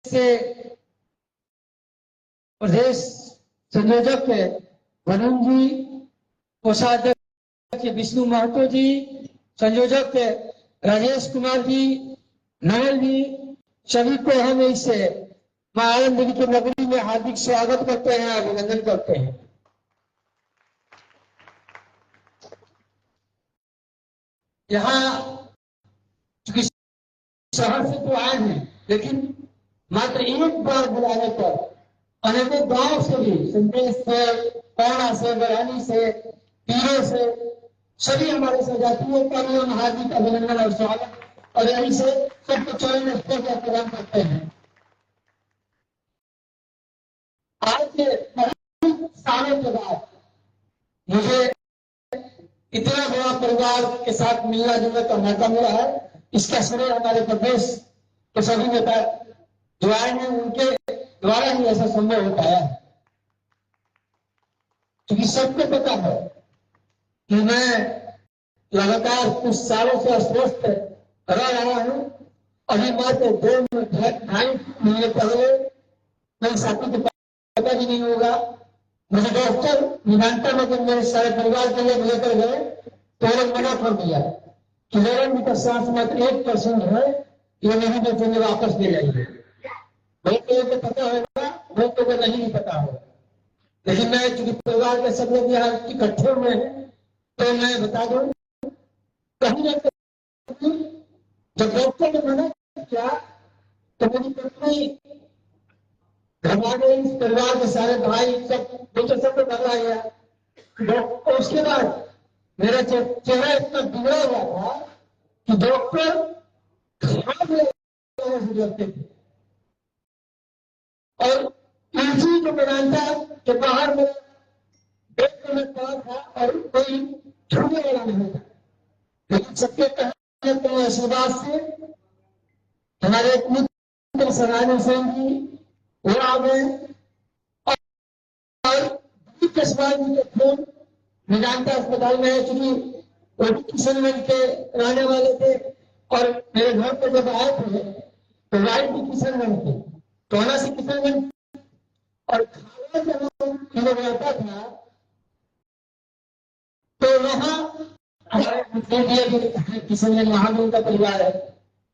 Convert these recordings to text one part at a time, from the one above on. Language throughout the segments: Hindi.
से प्रदेश संयोजक वरुण जी, कोषाध्यक्ष विष्णु महतो जी, संयोजक राजेश कुमार जी, नवल जी, सभी को हम इस मां आनंद देवी की नगरी में हार्दिक स्वागत करते हैं, अभिनंदन करते हैं। यहाँ शहर से तो आए हैं, लेकिन मात्र एक बार बुलाने पर अनेकों गांव से भी, संदेश से, पौना से, बरहानी से, पीरो से, सभी हमारे सजातियों का भी हम हार्दिक अभिनंदन और स्वागत और यहीं से सबको चरण स्तर का प्रदान करते हैं। आज के सालों के बाद मुझे इतना बड़ा परिवार के साथ मिलना जुलने का मौका मिला है। इसका श्रेय हमारे प्रदेश के सभी नेता जो आए हैं, उनके द्वारा ही ऐसा संभव हो पाया है। क्योंकि सबको पता है कि मैं लगातार कुछ सालों से अस्वस्थ रह रहा हूं। अभी मात्र 2-2.5 महीने पहले मेरे साथी को पता भी नहीं होगा, मुझे डॉक्टर निरंतर मतलब मेरे सारे परिवार के लोग लेकर गए तो लोग मना कर दिया कि लेवल का सांस मात्र 1% है, ये नहीं बचेंगे, वापस ले जाइए। बहुत लोगों को पता होगा, बहुत लोगों को नहीं पता होगा, लेकिन मैं चूंकि परिवार के सब लोग यहाँ इकट्ठे हुए हैं तो मैं बता दूं, कहीं ना कहीं जब डॉक्टर ने मना किया तो मेरी पत्नी घबरा गई, परिवार के सारे भाई सब घबरा गया। उसके बाद मेरा चेहरा इतना बिगड़ा हुआ था कि डॉक्टर डरते थे और तुलसी जो मेदांता के बाहर में बेड में पड़ा था और कोई छूने वाला नहीं था। लेकिन सबके कहने के आशीर्वाद से हमारे मित्र सरायन सिंह जी वो आ गए और कस्बा जी के खून मेदांता अस्पताल में है, क्योंकि वो भी किशनगंज के रहने वाले थे और मेरे घर पर जब आए थे तो राइट भी किशनगंज थे, टोना से किशनगंज और खाना जब रहता था तो वहां हमारे किशनगंज वहां भी उनका परिवार है,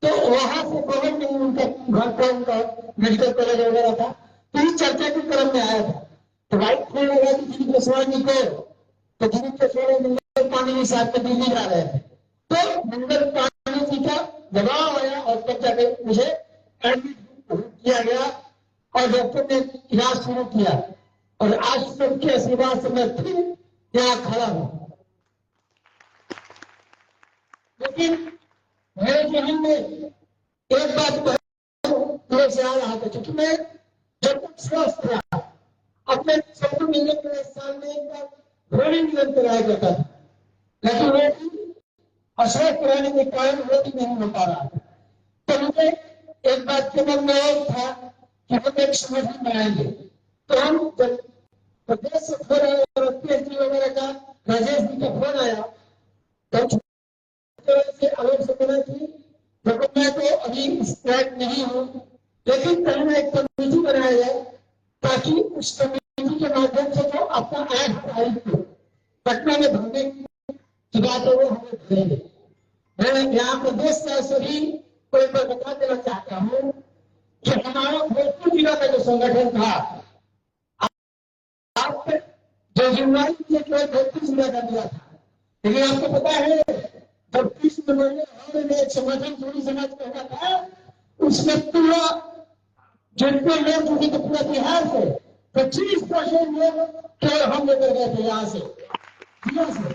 तो वहां से बगल में उनका घर पर उनका मेडिकल कॉलेज वगैरह था, तो इस चर्चा के क्रम में आया था। तो राइट फोन लगा कि दिलीप केसवाल जी को, तो दिलीप केसवाल मंगल पांडे के साथ में दिल्ली जा रहे थे, तो मंगल पांडे जी का दबाव आया और तब जाके मुझे एडमिट किया गया और डॉक्टर ने इलाज शुरू किया और आज सबके आशीर्वाद से मैं फिर यहाँ खड़ा हूं। लेकिन मेरे जहन में एक बात पूरे से आ रहा था, क्योंकि मैं जब तक स्वस्थ था अपने सबको मिलने के साल में एक बार रोडी निधन कराया करता था, लेकिन रोडी अस्वस्थ रहने के कारण रोडी नहीं हो पा रहा था। तो मुझे एक बात के मन में और था कि हम एक संगठन बनाएंगे। तो हम जब प्रदेश से फोन आया और पीएचडी वगैरह का राजेश जी का फोन आया तो से अलग से बना थी, लेकिन मैं तो अभी स्ट्राइक नहीं हूँ, लेकिन पहले एक कमेटी बनाया जाए ताकि उस कमेटी के माध्यम से जो अपना आठ पटना में भरने की बात है वो हमें भरेंगे। मैं यहाँ प्रदेश से सभी को एक बार बता देना चाहता हूँ कि हमारा भोजपुर जिला का जो संगठन था, आप जो जिम्मेदारी केवल भोजपुर जिला का दिया था, लेकिन आपको पता है जब 30 नंबर में एक संगठन थोड़ी समाज कहना था, उसमें पूरा जितने लोग जुटे थे पूरा बिहार से 25% लोग केवल हम लेकर गए थे यहाँ से जिला से,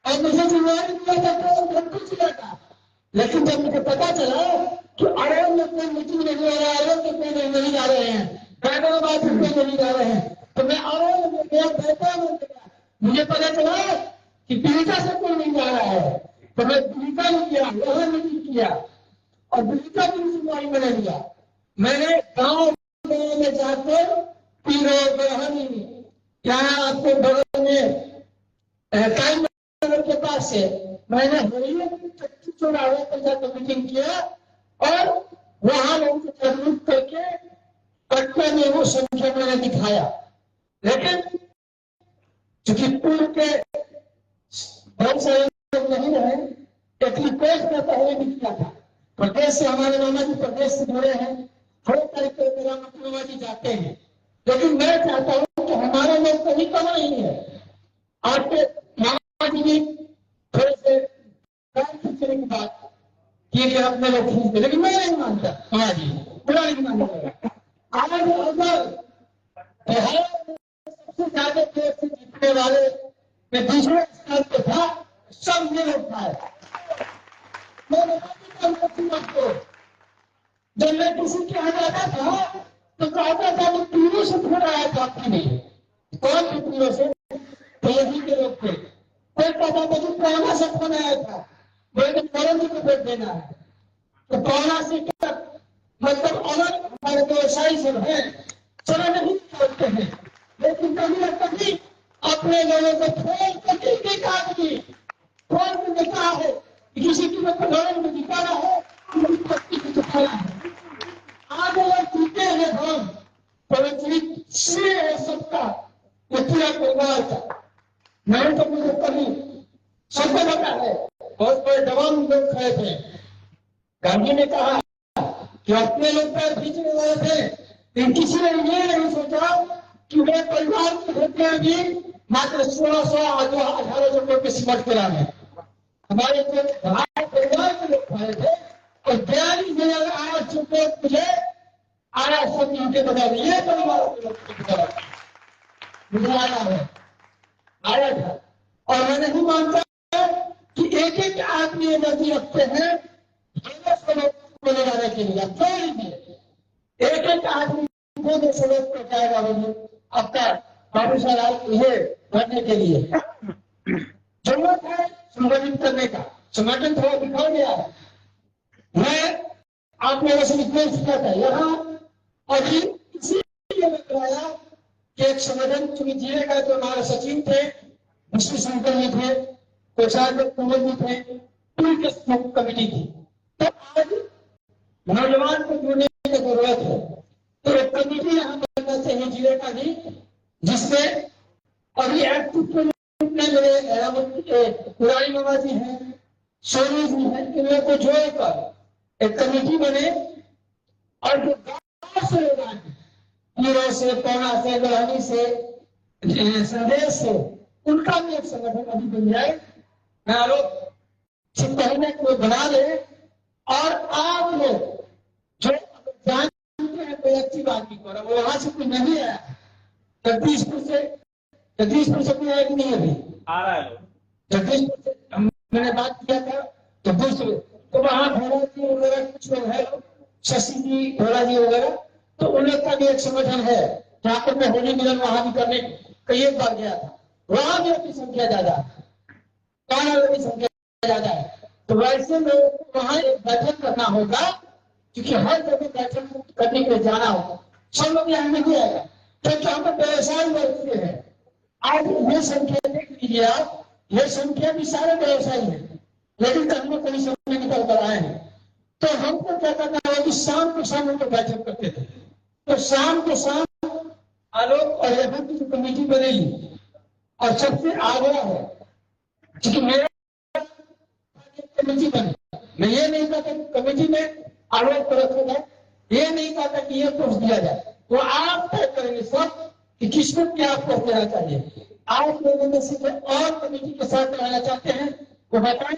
और मुझे जिम्मेदारी दिया था तो भोजपुर जिला का। लेकिन जब मुझे पता चला कि अरब में कोई मीटिंग नहीं हो रहा है, अरब में कोई नहीं जा रहे हैं, हैदराबाद में कोई नहीं जा रहे हैं, तो मैं अरब में गया, बैठा में गया, मुझे पता चला कि पीड़िता से कोई नहीं जा रहा है, तो मैं पीड़िता में किया, वहां मीटिंग किया और पीड़िता की जिम्मेदारी मैंने लिया। मैंने गांव में जाकर पीरो बरहानी यहाँ आपको बगल में टाइम के पास से मैंने चौराहे पर जाकर मीटिंग किया और वहां लोगों को जागरूक करके पटना में वो संख्या मैंने दिखाया। लेकिन चूंकि पूर्व के बहुत सारे लोग नहीं रहे, एक रिक्वेस्ट में पहले भी किया था। प्रदेश से हमारे मामा जी प्रदेश से जुड़े हैं, हर तारीख को मेरा मामा जी जाते हैं, लेकिन मैं चाहता हूं कि हमारे लोग कहीं कम नहीं है। आपके मामा जी भी थोड़े से खींचने की बात की कि अपने लोग खींचते, लेकिन मैं नहीं मानता। हाँ जी, बुरा नहीं मानता। आज अगर बिहार सबसे ज्यादा देश से जीतने वाले में दूसरे स्थान पे था, सब ये लोग था। मैं आपको जब मैं किसी के यहाँ जाता था तो कहता था वो पीढ़ी से थोड़ा आया था, आपकी नहीं। कौन थे पीढ़ी से? तो यही के लोग थे। कोई कहता था कि पुराना से फोन आया था, बोले तो मोहन जी को वोट देना है। तो पुराना से क्या मतलब अलग हमारे व्यवसायी सब है, चलो नहीं करते हैं, लेकिन कभी न कभी अपने लोगों को फोन करके एक आदमी फोन में देखा है कि किसी की प्रधान में दिखाना है, किसी पत्नी को दिखाना है। आज अगर जीते हैं हम, पवित्र श्रेय है सबका, ये पूरा परिवार का। मैंने तो मुझे कभी सबको पता है, बहुत बड़े जवान लोग खड़े थे। गांधी ने कहा कि अपने लोग पैर खींचने वाले थे, लेकिन किसी ने ये नहीं सोचा कि वे परिवार की हत्या भी मात्र 1600 1800 रुपये सिमट के लाने। हमारे जो भाई परिवार के लोग खड़े थे और 42,008 रुपये मुझे आया, सब उनके बता दिए परिवार के लोग मुझे आया था। और मैं नहीं मानता कि एक एक आदमी एनर्जी रखते हैं को ले जाने के लिए, कोई भी एक एक आदमी को 200 लोग को जाएगा अपना बाबू साहब ये भरने के लिए। जरूरत है संगठन करने का, संगठन थोड़ा बिखर गया है। मैं आप लोगों से रिक्वेस्ट किया था यहाँ, और इसीलिए मैं कराया कि एक संगठन चुनी जिएगा। तो हमारे सचिव थे, विष्णु शंकर जी थे, कोषाध्यक्ष कुंवर जी थे, पूरी कमेटी थी। तो आज नौजवान को जुड़ने की जरूरत है, तो एक कमेटी यहाँ बनना चाहिए जिले का भी, जिसमें अभी एक्टिव मेरे पुरानी मामा जी हैं, सोनी जी हैं, इन लोगों को जोड़कर एक कमेटी बने और जो गांव से लोग आए, हीरो से, पौना से, लोहानी से, संदेश से, उनका भी एक संगठन अभी बन जाए। मैं आरोप महीने को बना ले, और आप लोग जो जानते हैं कोई अच्छी बात नहीं कर रहा, वो वहां से कोई नहीं आया, जगदीशपुर से कोई आया नहीं अभी आ रहा है। जगदीशपुर से मैंने बात किया था, जगदीशपुर तो वहां भोला जी वगैरह कुछ लोग है, शशि जी, भोला जी वगैरह, तो उन लोग का भी एक संगठन है जहाँ पर मैं होली मिलन वहां भी करने कई एक बार गया था। वहां भी अपनी संख्या ज्यादा है, की संख्या ज्यादा है। तो वैसे लोग वहां एक बैठक करना होगा, क्योंकि हर जगह बैठक करने के लिए जाना होगा। सब लोग यहाँ नहीं आएगा, क्योंकि हम व्यवसाय वर्ग के हैं। आज ये संख्या देख लीजिए आप, ये संख्या भी सारे व्यवसायी है, लेकिन कहीं न कहीं समय निकल कर आए हैं। तो हमको क्या करना है कि शाम को शाम को बैठक करते थे, तो शाम को शाम आलोक और यहाँ की जो कमेटी बनेगी, और सबसे आग्रह है क्योंकि मेरा कमेटी बने, मैं ये नहीं कहता कि कमेटी में आरोप पर रखा जाए, ये नहीं कहता कि ये पोस्ट दिया जाए, वो आप तय करेंगे सब कि किसको क्या पोस्ट देना चाहिए। आप लोगों में से और कमेटी के साथ रहना चाहते हैं वो बताएं,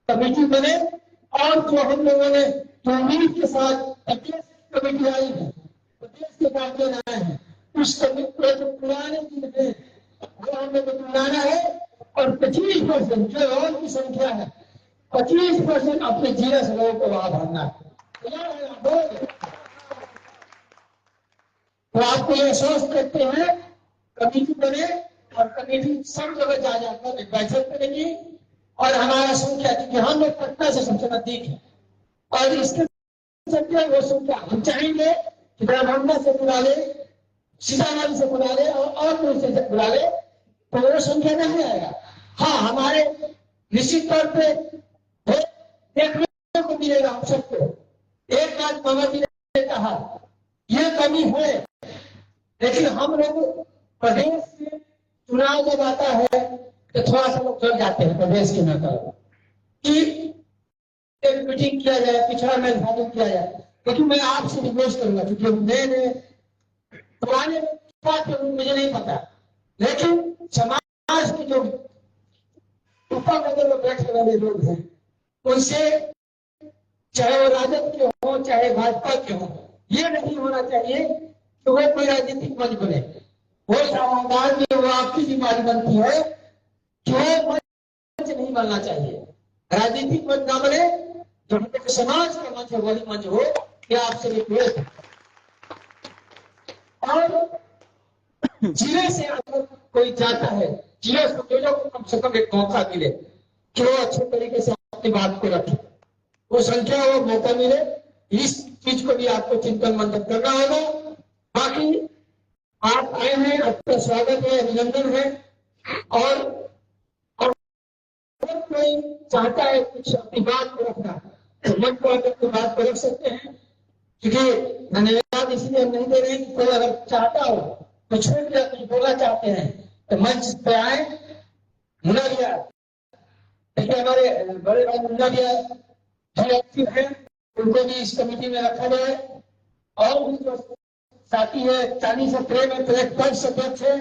कमेटी बने। और जो हम लोगों ने उम्मीद के साथ कमेटी आई है, प्रदेश के गार्जियन आए हैं, उस कमेटी को जो पुराने दिन है वो हम लोग बनाना है, और 25% जो और की संख्या है 25% अपने जिले से लोगों को वहां भरना है। तो आपको ये सोच करते हैं कमेटी बने, और कमेटी सब जगह जा जाकर एक बैठक करेगी, और हमारा संख्या क्योंकि हम लोग पटना से सबसे नजदीक है, और इसके संख्या वो संख्या हम चाहेंगे कि दरभंगा से बुला ले, सीतामढ़ी से बुला ले, और कोई से बुला ले, तो वो संख्या नहीं आएगा। हाँ, हमारे निश्चित तौर पे देखने को मिलेगा हम सबको एक बात बाबा जी ने कहा, ये कमी है, लेकिन हम लोग प्रदेश से चुनाव जब आता है तो थोड़ा सा लोग डर जाते हैं प्रदेश के नेता कि एक मीटिंग किया जाए, पिछड़ा मेजबानी किया जाए। लेकिन मैं आपसे रिक्वेस्ट करूंगा, क्योंकि मैंने पुराने मुझे नहीं पता, लेकिन समाज के जो ऊपर लेवल में बैठने वाले लोग हैं, उनसे चाहे वो राजद के हो चाहे भाजपा के हो, ये नहीं होना चाहिए कि वो कोई राजनीतिक मंच बने। वो समाधान में वो आपकी जिम्मेदारी बनती है कि वो मंच नहीं बनना चाहिए, राजनीतिक मंच ना बने, जो समाज का मंच है वही मंच हो। क्या आपसे रिक्वेस्ट है। और जिले से अगर कोई जाता है, जिले संयोजक को कम से कम एक मौका मिले कि वो अच्छे तरीके से अपनी बात को रखे, वो संख्या वो मौका मिले, इस चीज को भी आपको चिंतन मंथन करना होगा। बाकी आप आए हैं, आपका स्वागत है, अभिनंदन है। और अगर कोई चाहता है कुछ अपनी बात को रखना, मन को आकर अपनी बात को रख सकते हैं, क्योंकि धन्यवाद इसलिए हम नहीं दे रहे हैं कि कोई अगर चाहता हो कुछ कुछ बोलना चाहते हैं तो मंच पे आए। मुन्ना भैया, देखिए हमारे बड़े भाई मुन्ना भैया जो एक्टिव है, उनको भी इस कमेटी में रखा जाए। और भी जो साथी है, चांदी से प्रेम है, तो एक पद सदस्य है,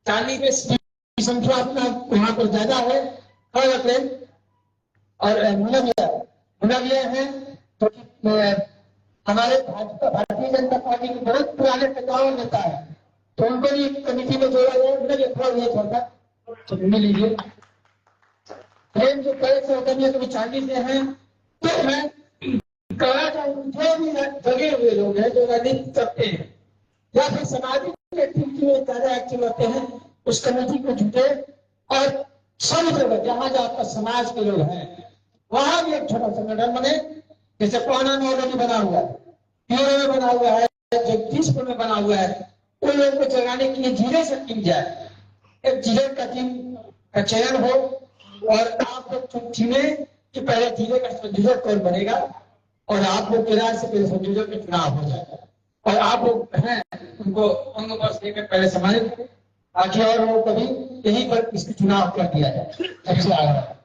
चांदी के संख्या अपना यहाँ पर ज्यादा है, और प्रेम और मुन्ना भैया है, तो हमारे भाजपा भारतीय जनता पार्टी के बहुत पुराने नेताओं नेता है, तो उनको भी कमेटी में जोड़ा गया। मुझे थोड़ा ये थोड़ा तो मिल लीजिए प्रेम जो कड़े से होता है, कभी चांदी से हैं। तो मैं कहना चाहूँ जो भी जगे हुए लोग हैं जो राजनीति करते हैं या फिर सामाजिक एक्टिविटी में ज्यादा एक्टिव होते हैं, उस कमेटी को जुटे और सब जगह जहां जहां समाज के लोग हैं वहां भी एक छोटा संगठन बने। जैसे कोना नौला में बना हुआ है, प्यूरो में बना हुआ है, जगदीशपुर में बना हुआ है, उन लोगों को जगाने के लिए जिले से टीम जाए, एक जिले का टीम का चयन हो और आप लोग चुने कि पहले जिले का संयोजक कौन बनेगा और आप लोग के राज्य से पहले संयोजक का चुनाव हो जाए और आप लोग हैं उनको अंग बस लेकर पहले सम्मानित करें, आगे और लोग कभी यहीं पर इसका चुनाव कर दिया जाए। सबसे आगे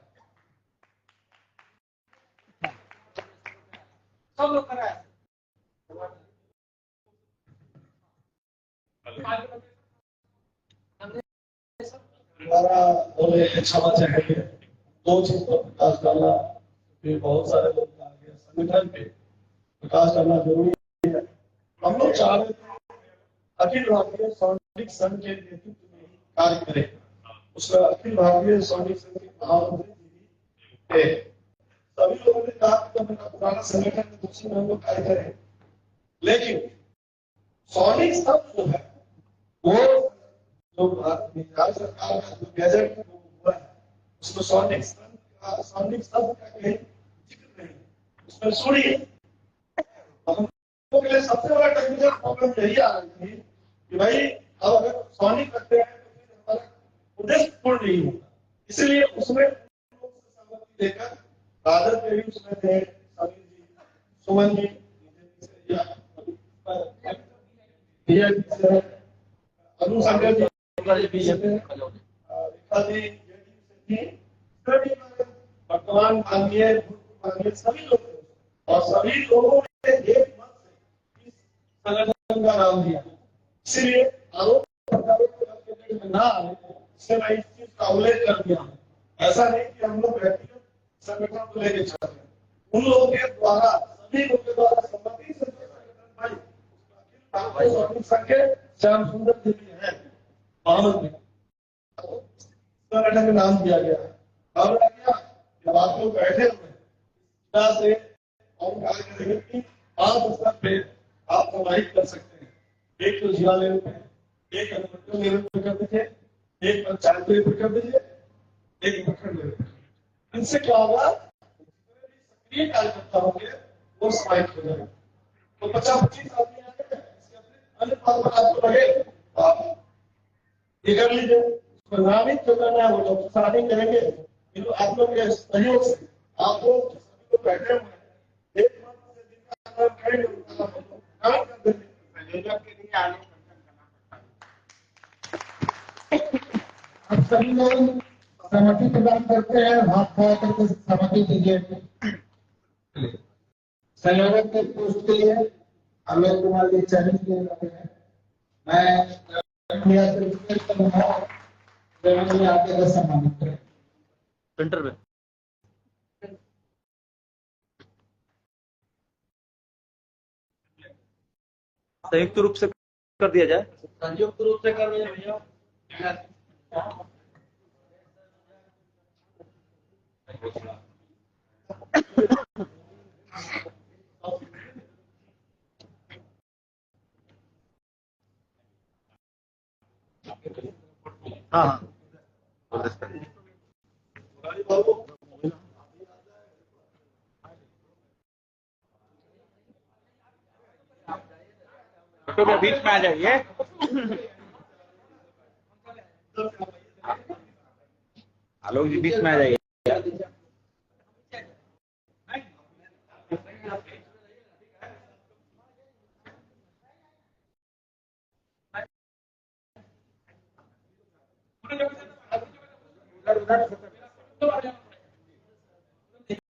सब लोग कराए हमारा और एक समाचार है कि दो चीज पर प्रकाश डालना, बहुत सारे लोग संगठन पे प्रकाश डालना जरूरी है। हम लोग चाह रहे थे अखिल भारतीय सौनिक संघ के नेतृत्व में कार्य करें, उसका अखिल भारतीय सौनिक संघ के महामंत्री जी थे। सभी लोगों ने कहा कि अपना पुराना संगठन में दूसरे में हम लोग कार्य करें, लेकिन सौनिक संघ जो है वो जो बिहार सरकार का जो गैजेट हुआ है उसमें सौनिक संघ का कहीं जिक्र नहीं, उसमें सुनिए हम लोगों के लिए सबसे बड़ा टेक्निकल प्रॉब्लम यही आ रही थी कि भाई अब अगर सौनिक करते हैं तो फिर हमारा उद्देश्य पूर्ण नहीं होता, इसलिए उसमें सहमति देकर राजद के भी उसमें थे समीर जी, सुमन जी, अनुशंकर जी, वर्तमान माननीय सभी लोग और सभी लोगों ने एक मत से इस संगठन का नाम दिया। इसलिए आरोप में ना आए इससे मैं इस चीज का उल्लेख कर दिया हूँ। ऐसा नहीं कि हम लोग व्यक्तिगत संगठन को लेकर चल रहे हैं, उन लोगों के द्वारा सभी लोगों के द्वारा सम्मति से संघ के श्याम सुंदर जी है महामंत्री संगठन का नाम दिया गया है। अब क्या जब आप लोग बैठे हुए से और कार्य करेंगे कि आप स्तर पे आप समाहित कर सकते हैं, एक तो जिला लेवल पे, एक अनुमंडल लेवल पे कर दीजिए, एक पंचायत लेवल पे कर दीजिए, एक प्रखंड लेवल पे। इनसे क्या होगा, सक्रिय कार्यकर्ता होंगे वो समाहित हो जाएंगे। तो 50-25 आदमी आएंगे, अन्य पद पर आपको लगे तो आप ये कर लीजिए, नामित जो करना है वो लोग शादी करेंगे। आप लोग के सहयोग से आप लोग बैठे हुए हैं, एक मत से जिनका अब सभी लोग सहमति प्रदान करते हैं, हाथ खड़ा करके सहमति दीजिए। संयोजक के पोस्ट के लिए अमित कुमार जी चयनित किए जाते हैं। मैं क्रिया से रिक्वेस्ट करूंगा आगे का सम्मानित करें। प्रिंटर पे संयुक्त रूप से कर दिया जाए। संयुक्त रूप से कर रहे हैं भैया। हाँ हाँ तो मैं बीच में आ जाइए। आलोक जी बीच में आ जाइए। उधर